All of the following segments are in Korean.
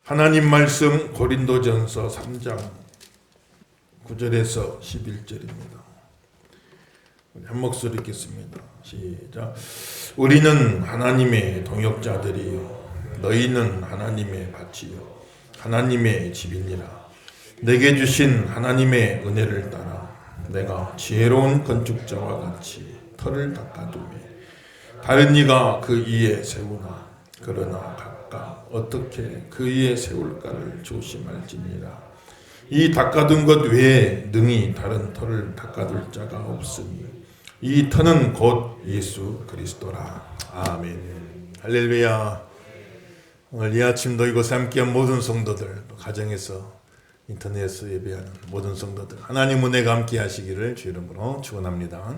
하나님 말씀 고린도전서 3장 9절에서 11절입니다. 한 목소리 읽겠습니다. 시작. 우리는 하나님의 동역자들이요 너희는 하나님의 밭이요 하나님의 집이니라. 내게 주신 하나님의 은혜를 따라 내가 지혜로운 건축자와 같이 터를 닦아두매 다른 이가 그 위에 세우나 그러나 각각 어떻게 그 위에 세울까를 조심할지니라. 이 닦아둔 것 외에 능히 다른 터를 닦아둘 자가 없으니 이 터는 곧 예수 그리스도라. 아멘. 할렐루야. 오늘 이 아침도 이곳에 함께한 모든 성도들, 가정에서 인터넷에서 예배하는 모든 성도들, 하나님 은혜가 함께 하시기를 주 이름으로 축원합니다.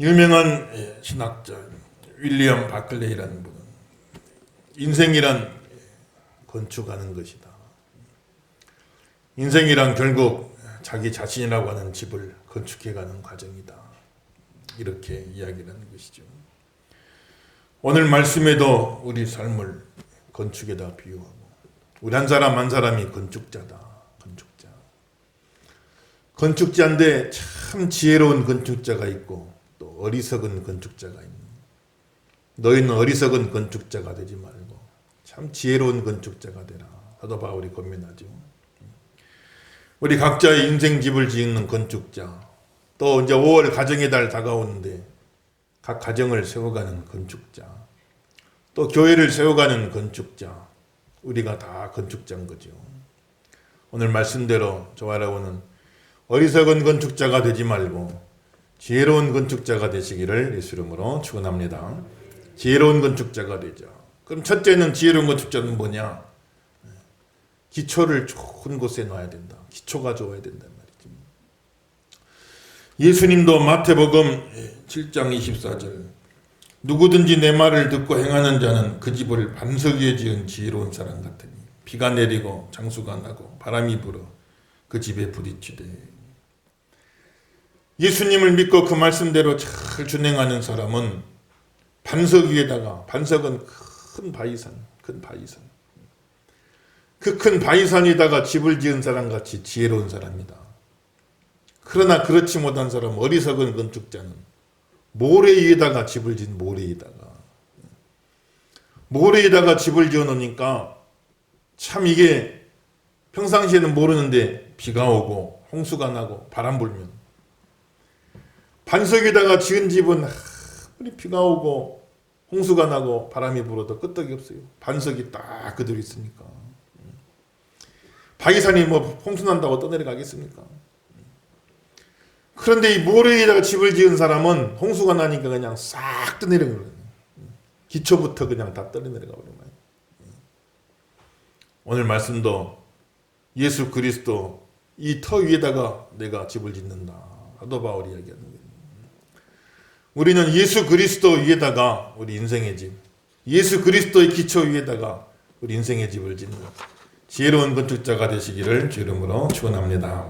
유명한 신학자 윌리엄 바클레이라는 분은 인생이란 건축하는 것이다. 인생이란 결국 자기 자신이라고 하는 집을 건축해가는 과정이다. 이렇게 이야기를 하는 것이죠. 오늘 말씀에도 우리 삶을 건축에다 비유하고 우리 한 사람 한 사람이 건축자다. 건축자. 건축자인데 참 지혜로운 건축자가 있고 또 어리석은 건축자가 있는. 너희는 어리석은 건축자가 되지 말고 참 지혜로운 건축자가 되라. 사도 바울이 권면하죠. 우리 각자의 인생 집을 짓는 건축자, 또 이제 5월 가정의 달 다가오는데 각 가정을 세워가는 건축자, 또 교회를 세워가는 건축자, 우리가 다 건축자인 거죠. 오늘 말씀대로 저와라고는 어리석은 건축자가 되지 말고 지혜로운 건축자가 되시기를 예수 이름으로 축원합니다. 지혜로운 건축자가 되죠. 그럼 첫째는 지혜로운 건축자는 뭐냐? 기초를 좋은 곳에 놔야 된다. 기초가 좋아야 된단 말이죠. 예수님도 마태복음 7장 24절 누구든지 내 말을 듣고 행하는 자는 그 집을 반석 위에 지은 지혜로운 사람 같으니 비가 내리고 장수가 나고 바람이 불어 그 집에 부딪히되. 예수님을 믿고 그 말씀대로 잘 준행하는 사람은 반석 위에다가, 반석은 큰 바위산, 큰 바위산. 그 큰 바위산에다가 집을 지은 사람 같이 지혜로운 사람이다. 그러나 그렇지 못한 사람, 어리석은 건축자는 모래 위에다가 집을 지은 모래에다가 집을 지어 놓으니까 참 이게 평상시에는 모르는데 비가 오고 홍수가 나고 바람 불면 반석에다가 지은 집은 아무리 비가 오고 홍수가 나고 바람이 불어도 끄떡이 없어요. 반석이 딱 그대로 있으니까. 바위산이 뭐 홍수 난다고 떠내려가겠습니까? 그런데 이 모래에다가 집을 지은 사람은 홍수가 나니까 그냥 싹 떠내려가요. 기초부터 그냥 다 떠내려가 버려요. 오늘 말씀도 예수 그리스도 이 터 위에다가 내가 집을 짓는다. 사도 바울이 이야기하는 거예요. 우리는 예수 그리스도 위에다가 우리 인생의 집, 예수 그리스도의 기초 위에다가 우리 인생의 집을 짓는 지혜로운 건축자가 되시기를 주 이름으로 축원합니다.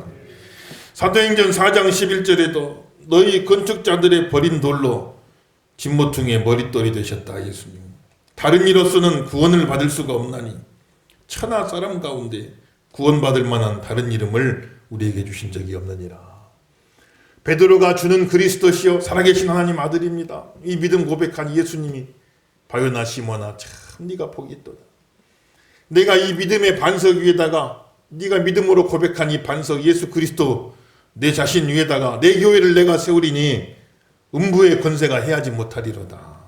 사도행전 4장 11절에도 너희 건축자들의 버린 돌로 진모퉁이의 머릿돌이 되셨다. 예수님. 다른 이로서는 구원을 받을 수가 없나니 천하 사람 가운데 구원받을 만한 다른 이름을 우리에게 주신 적이 없느니라. 베드로가 주는 그리스도시요 살아계신 하나님 아들입니다. 이 믿음 고백한 예수님이 바요나 시모나 참 네가 복이 있도다. 내가 이 믿음의 반석 위에다가 네가 믿음으로 고백한 이 반석 예수 그리스도 내 자신 위에다가 내 교회를 내가 세우리니 음부의 권세가 해하지 못하리로다.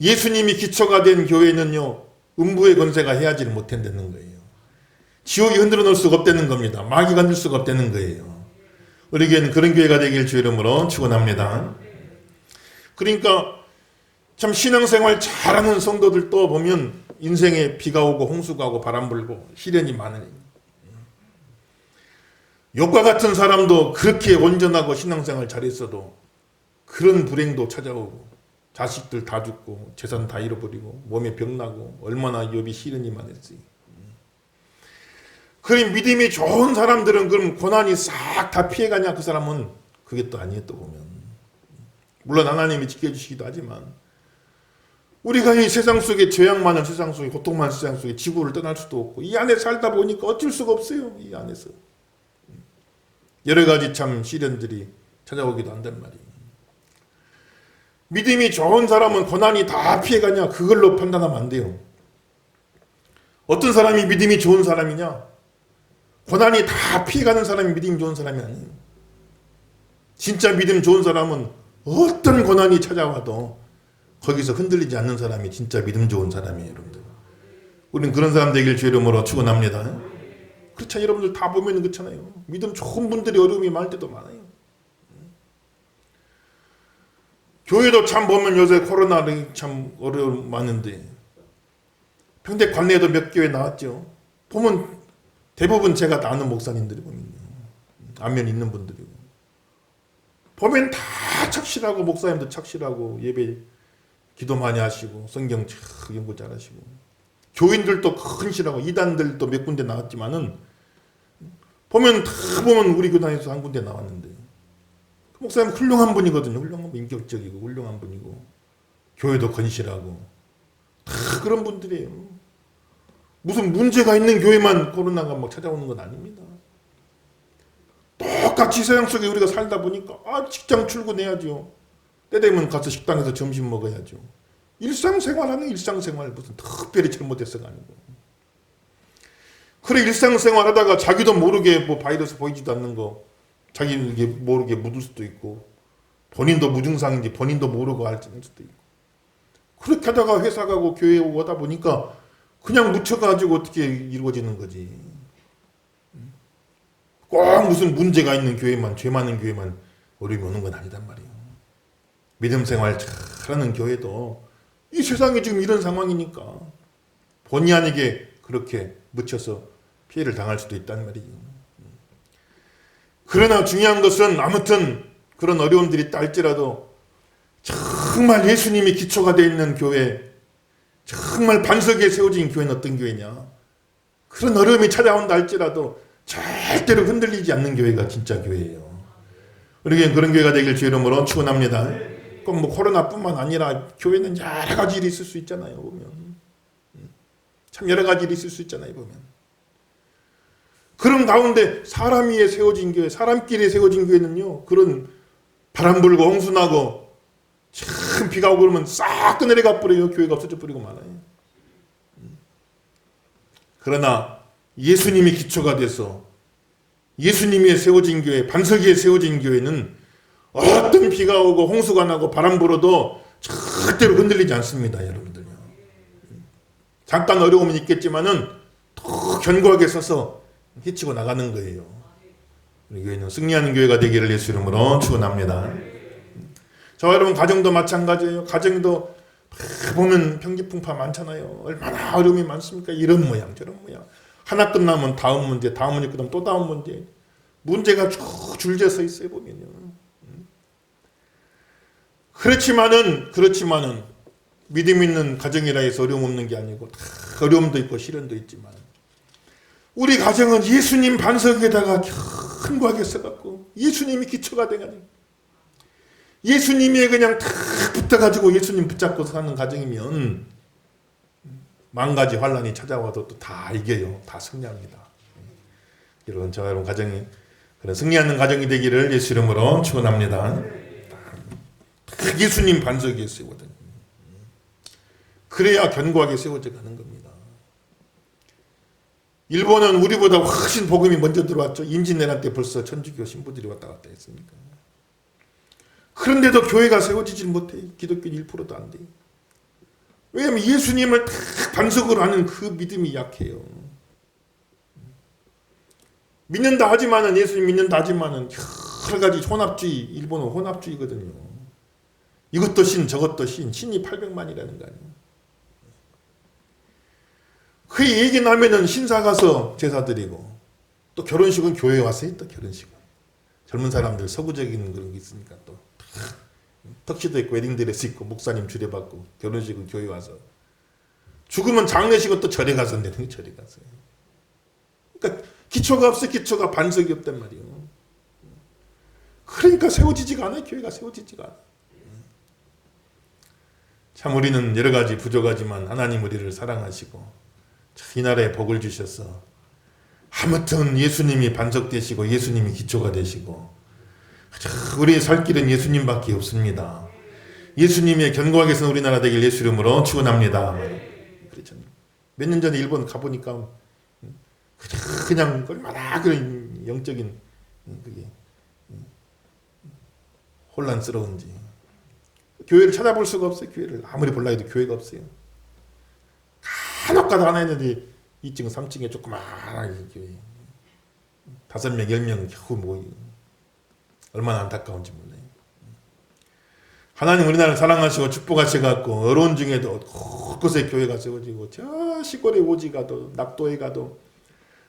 예수님이 기초가 된 교회는요 음부의 권세가 해하지를 못한다는 거예요. 지옥이 흔들어 놓을 수가 없다는 겁니다. 마귀가 흔들 수가 없다는 거예요. 우리에게는 그런 교회가 되길 주 이름으로 축원합니다. 그러니까 참 신앙생활 잘하는 성도들 또 보면 인생에 비가 오고 홍수가 오고 바람 불고 시련이 많으니 욥과 같은 사람도 그렇게 온전하고 신앙생활 잘했어도 그런 불행도 찾아오고 자식들 다 죽고 재산 다 잃어버리고 몸에 병 나고 얼마나 욥이 시련이 많았어요. 그럼 믿음이 좋은 사람들은 그럼 고난이 싹 다 피해가냐? 그 사람은 그게 또 아니에요. 또 보면 물론 하나님이 지켜주시기도 하지만 우리가 이 세상 속에 죄악 많은 세상 속에 고통 많은 세상 속에 지구를 떠날 수도 없고 이 안에 살다 보니까 어쩔 수가 없어요. 이 안에서 여러 가지 참 시련들이 찾아오기도 한단 말이에요. 믿음이 좋은 사람은 고난이 다 피해가냐? 그걸로 판단하면 안 돼요. 어떤 사람이 믿음이 좋은 사람이냐? 고난이 다 피해가는 사람이 믿음이 좋은 사람이 아니에요. 진짜 믿음 좋은 사람은 어떤 고난이 찾아와도 거기서 흔들리지 않는 사람이 진짜 믿음 좋은 사람이에요, 여러분들. 우리는 그런 사람 되길 주의 이름으로 축원합니다. 그렇죠, 여러분들 다 보면 그렇잖아요. 믿음 좋은 분들이 어려움이 많을 때도 많아요. 교회도 참 보면 요새 코로나를 참 어려움 많은데 평택 관내에도 몇 교회 나왔죠. 보면 대부분 제가 아는 목사님들이 보면요. 안면 있는 분들이고. 보면 다 착실하고 목사님도 착실하고 예배 기도 많이 하시고 성경 참 연구 잘하시고 교인들도 큰실하고 이단들도 몇 군데 나왔지만은 보면 다 보면 우리 교단에서 한 군데 나왔는데 그 목사님 훌륭한 분이거든요. 훌륭한 분, 인격적이고 훌륭한 분이고 교회도 건실하고 다 그런 분들이에요. 무슨 문제가 있는 교회만 코로나가 막 찾아오는 건 아닙니다. 똑같이 세상 속에 우리가 살다 보니까 직장 출근해야죠. 때 되면 가서 식당에서 점심 먹어야죠. 일상생활하는 일상생활 무슨 특별히 잘못해서가 아니고. 그래 일상생활 하다가 자기도 모르게 뭐 바이러스 보이지도 않는 거 자기 모르게 묻을 수도 있고 본인도 무증상인지 본인도 모르고 할 수도 있고 그렇게 하다가 회사 가고 교회 오고 하다 보니까 그냥 묻혀가지고 어떻게 이루어지는 거지. 꼭 무슨 문제가 있는 교회만 죄 많은 교회만 어려움이 오는 건 아니단 말이에요. 믿음 생활 잘하는 교회도 이 세상에 지금 이런 상황이니까 본의 아니게 그렇게 묻혀서 피해를 당할 수도 있단 말이에요. 그러나 중요한 것은 아무튼 그런 어려움들이 있다 할지라도 정말 예수님이 기초가 되어 있는 교회, 정말 반석에 세워진 교회는 어떤 교회냐? 그런 어려움이 찾아온다 할지라도 절대로 흔들리지 않는 교회가 진짜 교회예요. 우리에게 그런 교회가 되길 주의 이름으로 축원합니다. 꼭 뭐 코로나뿐만 아니라 교회는 여러 가지 일이 있을 수 있잖아요. 보면 참 여러 가지 일이 있을 수 있잖아요. 보면 그런 가운데 사람 위에 세워진 교회, 사람끼리 세워진 교회는요. 그런 바람 불고 홍수 나고 참 비가 오고 그러면 싹 내려가 버려요. 교회가 없어져 버리고 말아요. 그러나 예수님이 기초가 돼서 예수님이 세워진 교회, 반석 위에 세워진 교회는 어떤 비가 오고 홍수가 나고 바람 불어도 절대로 흔들리지 않습니다. 여러분들요. 잠깐 어려움은 있겠지만은 더 견고하게 서서 헤치고 나가는 거예요. 우리 교회는 승리하는 교회가 되기를 예수 이름으로 축원합니다. 저와 여러분 가정도 마찬가지예요. 가정도 보면 평지풍파 많잖아요. 얼마나 어려움이 많습니까? 이런 모양 저런 모양. 하나 끝나면 다음 문제, 다음 문제 끝나면 또 다음 문제. 문제가 쭉 줄지어 서 있어요. 보면요. 그렇지만은 믿음 있는 가정이라 해서 어려움 없는 게 아니고 다 어려움도 있고 시련도 있지만 우리 가정은 예수님 반석에다가 견고하게 써갖고 예수님이 기초가 돼가지고 예수님이 그냥 다 붙어가지고 예수님 붙잡고 사는 가정이면 만 가지 환란이 찾아와도 또 다 이겨요. 다 승리합니다. 여러분 저와 여러분 가정이 그런 승리하는 가정이 되기를 예수 이름으로 축원합니다. 예수님 반석 위에 세우거든요. 그래야 견고하게 세워져 가는 겁니다. 일본은 우리보다 훨씬 복음이 먼저 들어왔죠. 임진왜란 때 벌써 천주교 신부들이 왔다 갔다 했으니까. 그런데도 교회가 세워지질 못해요. 기독교는 1%도 안 돼요. 왜냐하면 예수님을 다 반석으로 하는 그 믿음이 약해요. 믿는다 하지만은 예수님 믿는다 하지만은 여러 가지 혼합주의, 일본은 혼합주의거든요. 이것도 신, 저것도 신, 신이 800만이라는 거 아니에요. 그 얘기 나면은 신사 가서 제사 드리고 또 결혼식은 교회에 와서 했다. 결혼식은 젊은 사람들 서구적인 그런 게 있으니까 또 턱시도 있고 웨딩드레스 입고 목사님 주례받고 결혼식은 교회 와서 죽으면 장례식은 또 절에 가서 내는 게 절에 가서. 그러니까 기초가 없어. 기초가 반석이 없단 말이에요. 그러니까 세워지지가 않아요. 교회가 세워지지가 않아요. 참 우리는 여러 가지 부족하지만 하나님 우리를 사랑하시고 이 나라에 복을 주셔서 아무튼 예수님이 반석 되시고 예수님이 기초가 되시고 우리의 살 길은 예수님밖에 없습니다. 예수님의 견고하게 선 우리나라 되길 예수 이름으로 축원합니다. 몇 년 전에 일본 가보니까 그냥 얼마나 그런 영적인 그게 혼란스러운지 교회를 찾아볼 수가 없어요. 교회를 아무리 볼라 해도 교회가 없어요. 간혹 가다 하나 했는데 2층 3층에 조그마한 교회 5명 10명 겨우 모이 얼마나 안타까운지 몰라요. 하나님 우리나라를 사랑하시고 축복하셔갖고 어려운 중에도 곳곳에 교회가 세워지고 저 시골에 오지 가도 낙도에 가도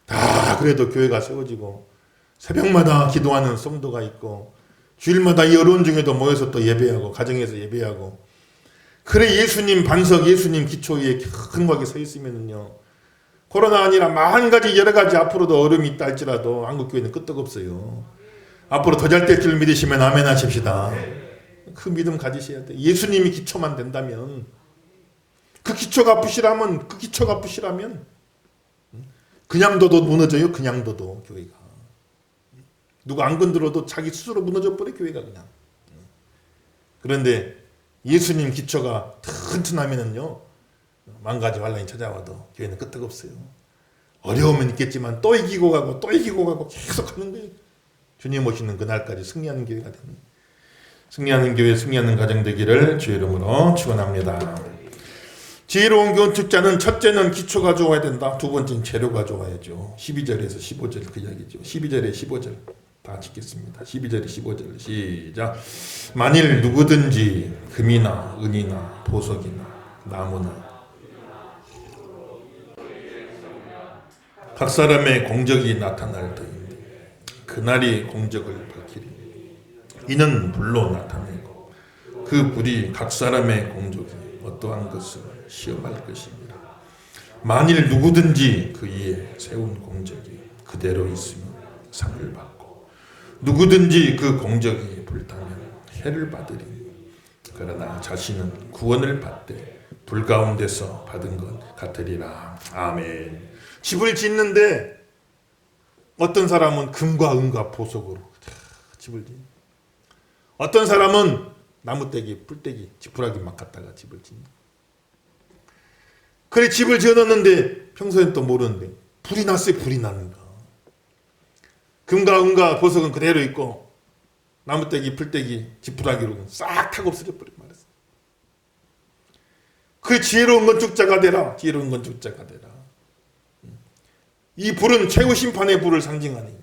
다 그래도 교회가 세워지고 새벽마다 기도하는 성도가 있고 주일마다 이 어려운 중에도 모여서 또 예배하고 가정에서 예배하고 그래 예수님 반석 예수님 기초 위에 견고하게 서 있으면은요 코로나 아니라 만 가지 여러 가지 앞으로도 어려움이 있다 할지라도 한국교회는 끄떡없어요. 앞으로 더 잘 될 줄 믿으시면 아멘 하십시다. 그 믿음 가지셔야 돼. 예수님이 기초만 된다면 그 기초가 부실하면 그냥 둬도 무너져요. 그냥 둬도 교회가 누가 안 건드려도 자기 스스로 무너져 버려 교회가 그냥. 그런데 예수님 기초가 튼튼하면은요 만 가지 환란이 찾아와도 교회는 끄떡없어요. 어려우면 있겠지만 또 이기고 가고 또 이기고 가고 계속 하는 거예요. 주님 오시는 그날까지 승리하는 교회가 되는 승리하는 교회 승리하는 가정 되기를 주의 이름으로 축원합니다. 지혜로운 건축자는 첫째는 기초가 좋아야 된다. 두 번째는 재료가 좋아야죠. 12절에서 15절 그 이야기죠. 12절에 15절 다 짓겠습니다. 12절에 15절 시작. 만일 누구든지 금이나 은이나 보석이나 나무나 각 사람의 공적이 나타날 터인데 그날이 공적을 밝히리. 이는 불로 나타내고 그 불이 각 사람의 공적이 어떠한 것을 시험할 것입니다. 만일 누구든지 그 이에 세운 공적이 그대로 있으면 상을 받고 누구든지 그 공적이 불타면 해를 받으리니 그러나 자신은 구원을 받되 불 가운데서 받은 것 같으리라. 아멘. 집을 짓는데 어떤 사람은 금과 은과 보석으로 집을 짓는 어떤 사람은 나무떼기, 풀떼기, 지푸라기 막 갖다가 집을 짓는 그래 집을 지어놨는데 평소엔 또 모르는데 불이 났어요. 불이 나는 거. 금과 은과 보석은 그대로 있고 나무떼기, 풀떼기, 지푸라기로 싹 타고 없어져 버린 말이었어. 그 지혜로운 건축자가 되라. 지혜로운 건축자가 되라. 이 불은 최후 심판의 불을 상징하니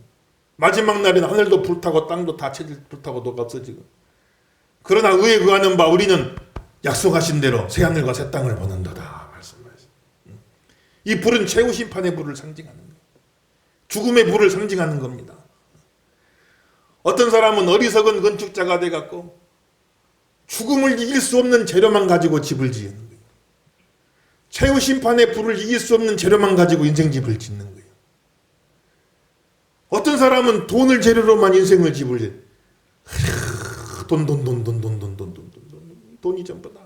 마지막 날에는 하늘도 불타고 땅도 다 체질 불타고 녹아 없어지고 그러나 의에 구하는 바 우리는 약속하신 대로 새 하늘과 새 땅을 보는도다 말씀하셨어요. 이 불은 최후 심판의 불을 상징하는 거예요. 죽음의 불을 상징하는 겁니다. 어떤 사람은 어리석은 건축자가 돼갖고 죽음을 이길 수 없는 재료만 가지고 집을 지은 거예요. 최후 심판의 불을 이길 수 없는 재료만 가지고 인생집을 짓는 거예요. 어떤 사람은 돈을 재료로만 인생을 집을 지어요. 돈이 전부 다.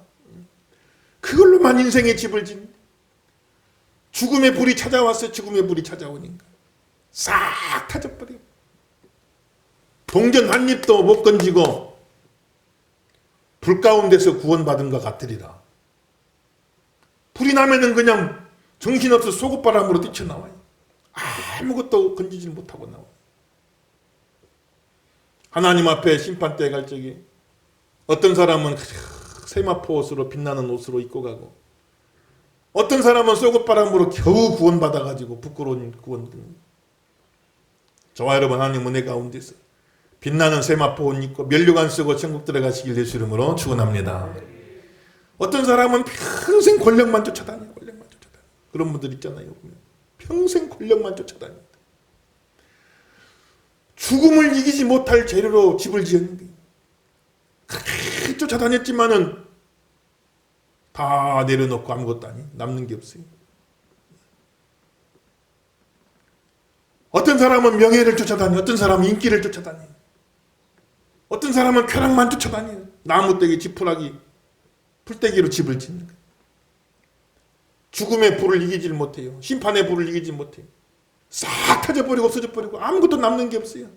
그걸로만 인생의 집을 짓는 죽음의 불이 찾아왔어요. 죽음의 불이 찾아오니까 싹 타져버려요. 동전 한 입도 못 건지고 불 가운데서 구원받은 것 같으리라. 불이 나면은 그냥 정신없어 속옷바람으로 뛰쳐나와요. 아무것도 건지질 못하고 나와요. 하나님 앞에 심판대에 갈 적에 어떤 사람은 세마포 옷으로 빛나는 옷으로 입고 가고 어떤 사람은 속옷바람으로 겨우 구원받아가지고 부끄러운 구원. 저와 여러분 하나님 은혜 가운데서 빛나는 세마포 옷 입고 면류관 쓰고 천국 들어가시길 예수 이름으로 축원합니다. 어떤 사람은 평생 권력만 쫓아다녀요. 그런 분들 있잖아요. 평생 권력만 쫓아다닙니다. 죽음을 이기지 못할 재료로 집을 지었는데 그렇게 쫓아다녔지만은 다 내려놓고 아무것도 아니 남는 게 없어요. 어떤 사람은 명예를 쫓아다녀, 어떤 사람은 인기를 쫓아다녀, 어떤 사람은 쾌락만 쫓아다녀. 나무떼기, 지푸라기, 풀떼기로 집을 짓는 거예요. 죽음의 불을 이기질 못해요. 심판의 불을 이기질 못해요. 싹 터져버리고 없어져버리고 아무것도 남는 게 없어요.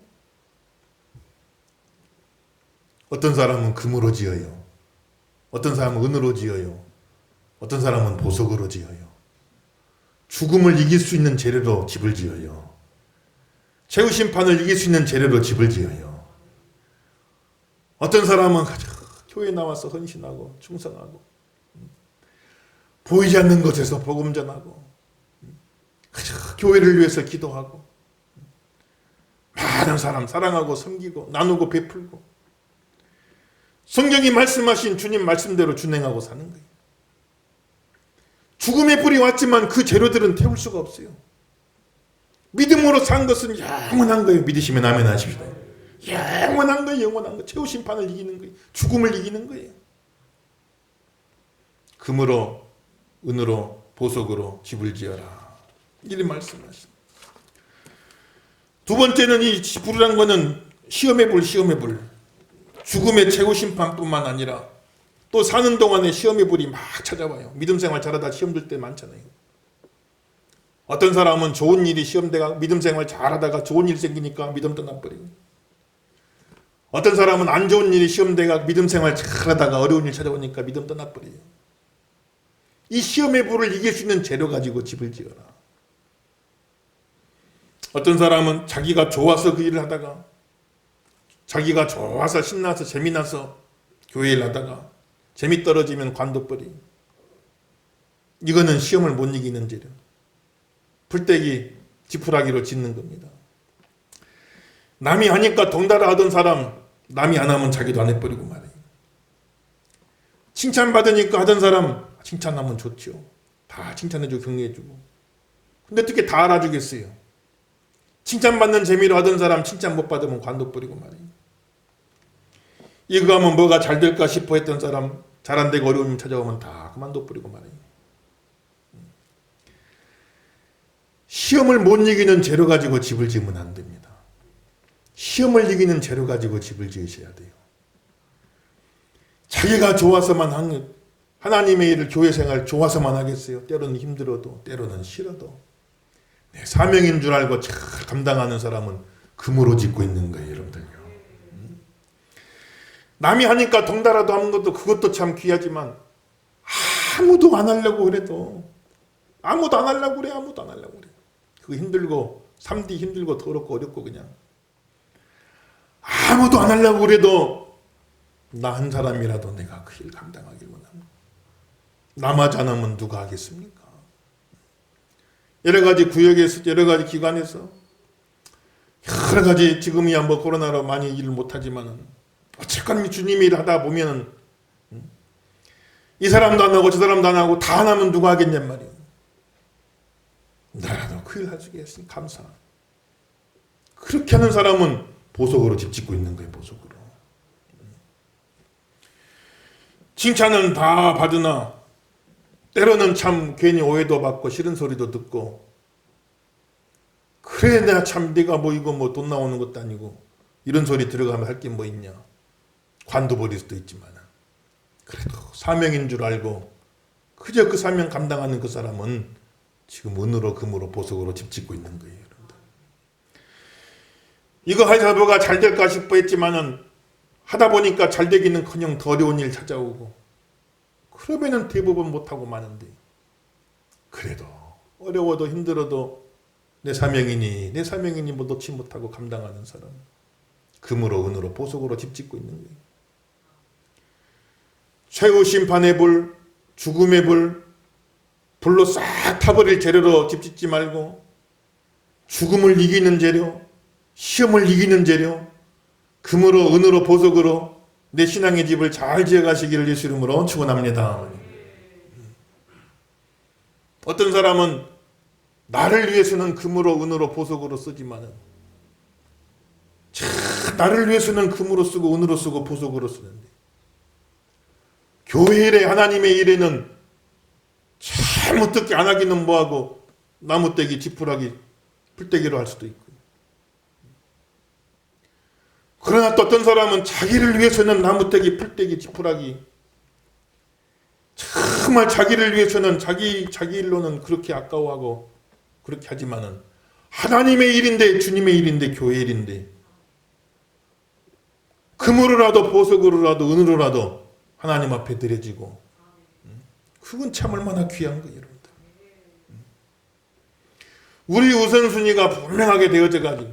어떤 사람은 금으로 지어요. 어떤 사람은 은으로 지어요. 어떤 사람은 보석으로 지어요. 죽음을 이길 수 있는 재료로 집을 지어요. 최후 심판을 이길 수 있는 재료로 집을 지어요. 어떤 사람은 교회 나와서 헌신하고 충성하고 보이지 않는 곳에서 복음 전하고 교회를 위해서 기도하고 많은 사람 사랑하고 섬기고 나누고 베풀고 성경이 말씀하신 주님 말씀대로 준행하고 사는 거예요. 죽음의 불이 왔지만 그 재료들은 태울 수가 없어요. 믿음으로 산 것은 영원한 거예요. 믿으시면 아멘 하십시다. 영원한 거예요. 영원한 거. 최후 심판을 이기는 거예요. 죽음을 이기는 거예요. 금으로 은으로 보석으로 집을 지어라. 이리 말씀하십니다. 두 번째는 이 불이란 거는 시험의 불, 시험의 불. 죽음의 최후 심판뿐만 아니라 또 사는 동안에 시험의 불이 막 찾아와요. 믿음 생활 잘하다 시험 들 때 많잖아요. 어떤 사람은 좋은 일이 시험대가 믿음 생활 잘하다가 좋은 일 생기니까 믿음 떠나버리고, 어떤 사람은 안 좋은 일이 시험대가 믿음 생활 잘하다가 어려운 일 찾아오니까 믿음 떠나버려요. 이 시험의 불을 이길 수 있는 재료 가지고 집을 지어라. 어떤 사람은 자기가 좋아서 그 일을 하다가, 자기가 좋아서 신나서 재미나서 교회 일 하다가 재미 떨어지면 관둬버려. 이거는 시험을 못 이기는 재료. 풀떼기 지푸라기로 짓는 겁니다. 남이 하니까 덩달아 하던 사람, 남이 안 하면 자기도 안 해버리고 말이에요. 칭찬받으니까 하던 사람, 칭찬하면 좋죠. 다 칭찬해주고 격려해주고. 근데 어떻게 다 알아주겠어요? 칭찬받는 재미로 하던 사람 칭찬 못 받으면 관둬버리고 말이에요. 이거 하면 뭐가 잘 될까 싶어 했던 사람, 잘 안 되고 어려움이 찾아오면 다 그만둬버리고 말이에요. 시험을 못 이기는 재료 가지고 집을 지으면 안 됩니다. 시험을 이기는 재료 가지고 집을 지으셔야 돼요. 자기가 좋아서만 하는 하나님의 일을, 교회 생활 좋아서만 하겠어요? 때로는 힘들어도, 때로는 싫어도. 내 사명인 줄 알고 잘 감당하는 사람은 금으로 짓고 있는 거예요, 여러분들요. 남이 하니까 덩달아도 하는 것도 그것도 참 귀하지만, 아무도 안 하려고 그래도, 아무도 안 하려고 그래. 그거 힘들고, 3D 힘들고 더럽고 어렵고 그냥. 아무도 안 하려고 그래도 나 한 사람이라도 내가 그 일 감당하길 원합니다. 나마저 안 하면 누가 하겠습니까? 여러 가지 구역에서, 여러 가지 기관에서, 여러 가지 지금이야 뭐 코로나로 많이 일을 못하지만은, 어쨌건 주님이 일을 하다 보면은, 이 사람도 안 하고 저 사람도 안 하고 다 안 하면 누가 하겠냔 말이에요. 나라도 그 일 해주게 했으니 감사. 그렇게 하는 사람은 보석으로 집 짓고 있는 거예요, 보석으로. 칭찬은 다 받으나 때로는 참 괜히 오해도 받고 싫은 소리도 듣고, 그래 내가 참 네가 뭐 이거 뭐 돈 나오는 것도 아니고 이런 소리 들어가면 할 게 뭐 있냐, 관둬버릴 수도 있지만, 그래도 사명인 줄 알고 그저 그 사명 감당하는 그 사람은 지금 은으로 금으로 보석으로 집 짓고 있는 거예요, 여러분들. 이거 하다 뭐가 잘 될까 싶어 했지만은 하다 보니까 잘 되기는커녕 더 어려운 일 찾아오고, 그러면은 대부분 못하고 마는데, 그래도 어려워도 힘들어도 내 사명이니 뭐 놓지 못하고 감당하는 사람, 금으로 은으로 보석으로 집 짓고 있는 거예요. 최후 심판의 불, 죽음의 불, 불로 싹 타버릴 재료로 집 짓지 말고, 죽음을 이기는 재료, 시험을 이기는 재료, 금으로 은으로 보석으로 내 신앙의 집을 잘 지어가시기를 예수 이름으로 축원합니다. 어떤 사람은 나를 위해서는 금으로 은으로 보석으로 쓰지만은, 나를 위해서는 금으로 쓰고 은으로 쓰고 보석으로 쓰는데, 교회 일에, 하나님의 일에는 참 어떻게 안 하기는 뭐하고 나무떼기, 지푸라기, 풀떼기로 할 수도 있고. 그러나 또 어떤 사람은 자기를 위해서는 나무떼기, 풀떼기, 지푸라기, 정말 자기를 위해서는 자기 일로는 그렇게 아까워하고 그렇게 하지만은 하나님의 일인데, 주님의 일인데, 교회 일인데, 금으로라도 보석으로라도 은으로라도 하나님 앞에 드려지고, 그건 참 얼마나 귀한 거예요, 여러분들. 우리 우선순위가 분명하게 되어져 가지고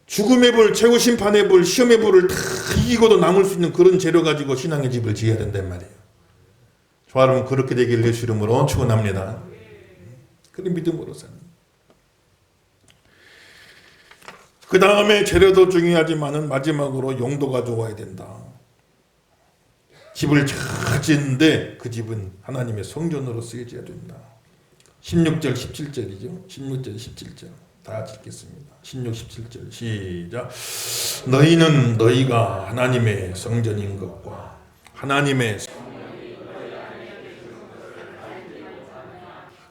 죽음의 불, 최후 심판의 불, 시험의 불을 다 이기고도 남을 수 있는 그런 재료 가지고 신앙의 집을 지어야 된단 말이에요. 저 여러분, 그렇게 되길 예수 이름으로 축원합니다. 그런 믿음으로 사는. 그 다음에 재료도 중요하지만은 마지막으로 용도가 좋아야 된다. 집을 잘 짓는데 그 집은 하나님의 성전으로 쓰여져야 된다. 16절 17절이죠. 16절 17절 다 같이 읽겠습니다. 16, 17절 시작. 너희는 너희가 하나님의 성전인 것과 하나님의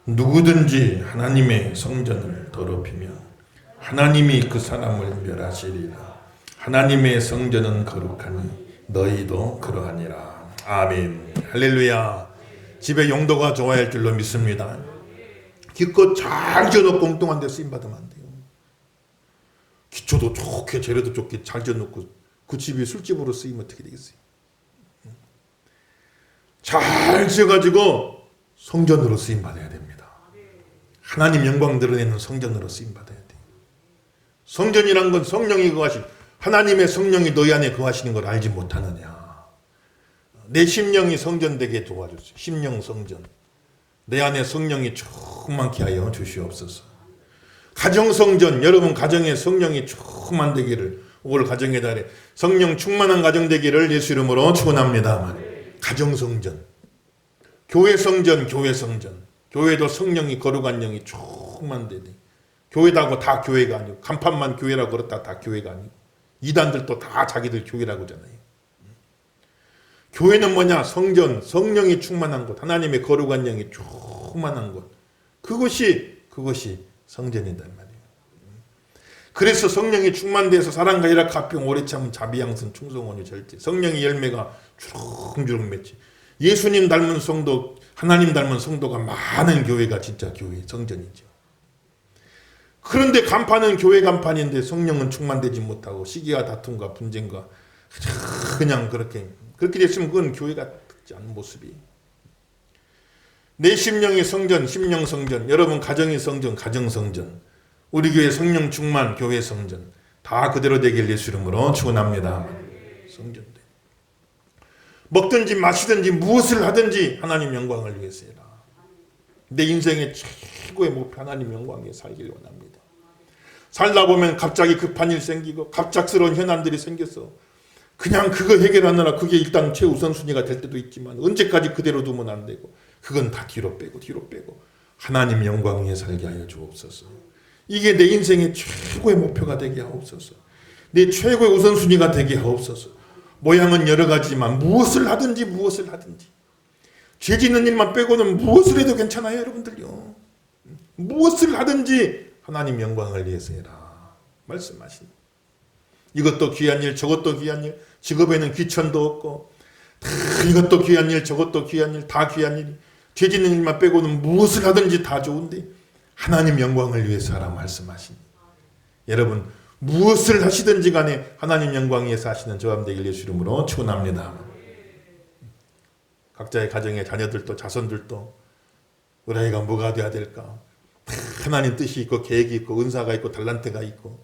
누구든지 하나님의 성전을 더럽히면 하나님이 그 사람을 멸하시리라. 하나님의 성전은 거룩하니 너희도 그러하니라. 아멘. 할렐루야. 집의 용도가 좋아야 할 줄로 믿습니다. 기껏 잘 지어놓고 엉뚱한 데 쓰임받으면 안 돼요. 기초도 좋게 재료도 좋게 잘 지어놓고 그 집이 술집으로 쓰이면 어떻게 되겠어요? 잘 지어가지고 성전으로 쓰임받아야 됩니다. 하나님 영광 드러내는 성전으로 쓰임받아야 돼요. 성전이란 건 성령이 거하신, 하나님의 성령이 너희 안에 거하시는 걸 알지 못하느냐. 내 심령이 성전되게 도와주세요. 심령 성전. 내 안에 성령이 충만케 하여 주시옵소서. 가정성전, 여러분 가정에 성령이 충만되기를, 올 가정의 달에 성령 충만한 가정 되기를 예수 이름으로 축원합니다. 가정성전, 교회성전, 교회성전. 교회도 성령이 거룩한 영이 충만되네. 교회다고 다 교회가 아니고, 간판만 교회라고 그렇다 다 교회가 아니고, 이단들도 다 자기들 교회라고 하잖아요. 교회는 뭐냐? 성전, 성령이 충만한 곳, 하나님의 거룩한 영이 충만한 곳. 그것이 성전이단 말이에요. 그래서 성령이 충만돼서 사랑과 희락, 화평, 오래 참음, 자비양선, 충성온유, 절제. 성령의 열매가 주렁주렁 맺지. 예수님 닮은 성도, 하나님 닮은 성도가 많은 교회가 진짜 교회, 성전이죠. 그런데 간판은 교회 간판인데 성령은 충만되지 못하고 시기와 다툼과 분쟁과 그냥 그렇게 됐으면 그건 교회가 되지 않은 모습이. 내 심령이 성전, 심령 성전. 여러분 가정이 성전, 가정 성전. 우리 교회 성령 충만, 교회 성전. 다 그대로 되길 예수 이름으로 축원합니다. 성전. 먹든지 마시든지 무엇을 하든지 하나님 영광을 위해서 해라. 내 인생의 최고의 목표 하나님 영광 위해 살길 원합니다. 살다 보면 갑자기 급한 일 생기고 갑작스러운 현안들이 생겨서 그냥 그거 해결하느라 그게 일단 최우선순위가 될 때도 있지만 언제까지 그대로 두면 안 되고 그건 다 뒤로 빼고 하나님 영광 위해 살게 하여 주옵소서. 이게 내 인생의 최고의 목표가 되게 하옵소서. 내 최고의 우선순위가 되게 하옵소서. 모양은 여러 가지지만 무엇을 하든지 죄 짓는 일만 빼고는 무엇을 해도 괜찮아요, 여러분들요. 무엇을 하든지 하나님 영광을 위해서 해라 말씀하신. 이것도 귀한 일, 저것도 귀한 일. 직업에는 귀천도 없고 이것도 귀한 일, 저것도 귀한 일, 다 귀한 일. 죄 짓는 일만 빼고는 무엇을 하든지 다 좋은데 하나님 영광을 위해서 하라 말씀하신. 여러분 무엇을 하시든지 간에 하나님 영광 위해서 하시는 저함 되길 예수 이름으로 축원합니다. 각자의 가정의 자녀들도 자손들도 우리 아이가 뭐가 돼야 될까? 하나님 뜻이 있고 계획이 있고 은사가 있고 달란트가 있고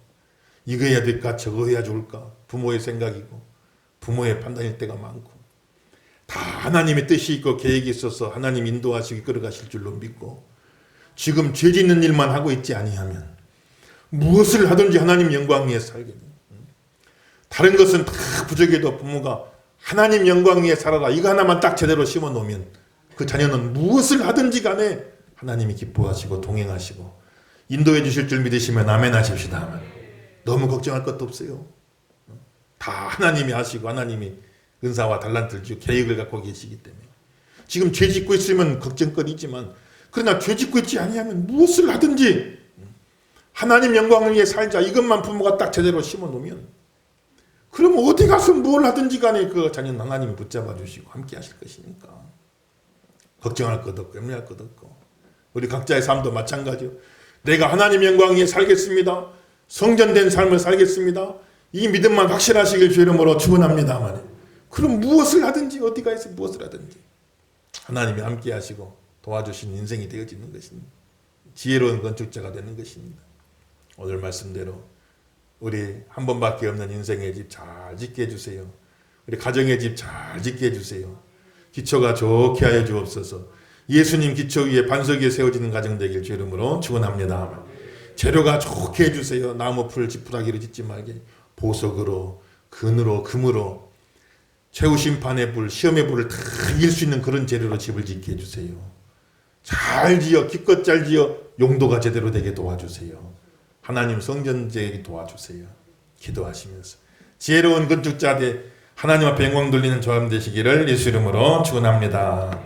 이거 해야 될까 저거 해야 좋을까? 부모의 생각이고 부모의 판단일 때가 많고 다 하나님의 뜻이 있고 계획이 있어서 하나님 인도하시고 이끌어가실 줄로 믿고 지금 죄 짓는 일만 하고 있지 아니하면 무엇을 하든지 하나님 영광 위에 살게 돼요. 다른 것은 다 부족해도 부모가 하나님 영광 위에 살아라 이거 하나만 딱 제대로 심어 놓으면 그 자녀는 무엇을 하든지 간에 하나님이 기뻐하시고 동행하시고 인도해 주실 줄 믿으시면 아멘 하십시다. 너무 걱정할 것도 없어요. 다 하나님이 하시고 하나님이 은사와 달란트를 주고 계획을 갖고 계시기 때문에 지금 죄 짓고 있으면 걱정거리지만 그러나 죄 짓고 있지 아니하면 무엇을 하든지 하나님 영광을 위해 살자 이것만 부모가 딱 제대로 심어 놓으면 그럼 어디 가서 뭘 하든지 간에 그 자녀는 하나님이 붙잡아 주시고 함께 하실 것이니까 걱정할 것 없고 염려할 것 없고 우리 각자의 삶도 마찬가지요. 내가 하나님 영광 위에 살겠습니다. 성전된 삶을 살겠습니다. 이 믿음만 확실하시길 주 이름으로 축원합니다. 그럼 무엇을 하든지 어디가 있어 무엇을 하든지 하나님이 함께 하시고 도와주신 인생이 되어지는 것입니다. 지혜로운 건축자가 되는 것입니다. 오늘 말씀대로 우리 한 번밖에 없는 인생의 집 잘 짓게 해주세요. 우리 가정의 집 잘 짓게 해주세요. 기초가 좋게 하여 주옵소서. 예수님 기초 위에 반석 위에 세워지는 가정 되길 주 이름으로 축원합니다. 재료가 좋게 해주세요. 나무 풀 지푸라기로 짓지 말게 보석으로 금으로 최후 심판의 불 시험의 불을 다 이길 수 있는 그런 재료로 집을 짓게 해주세요. 잘 지어 기껏 잘 지어 용도가 제대로 되게 도와주세요. 하나님 성전 되게 도와주세요. 기도하시면서 지혜로운 건축자 되 하나님 앞에 영광 돌리는 저함 되시기를 예수 이름으로 축원합니다.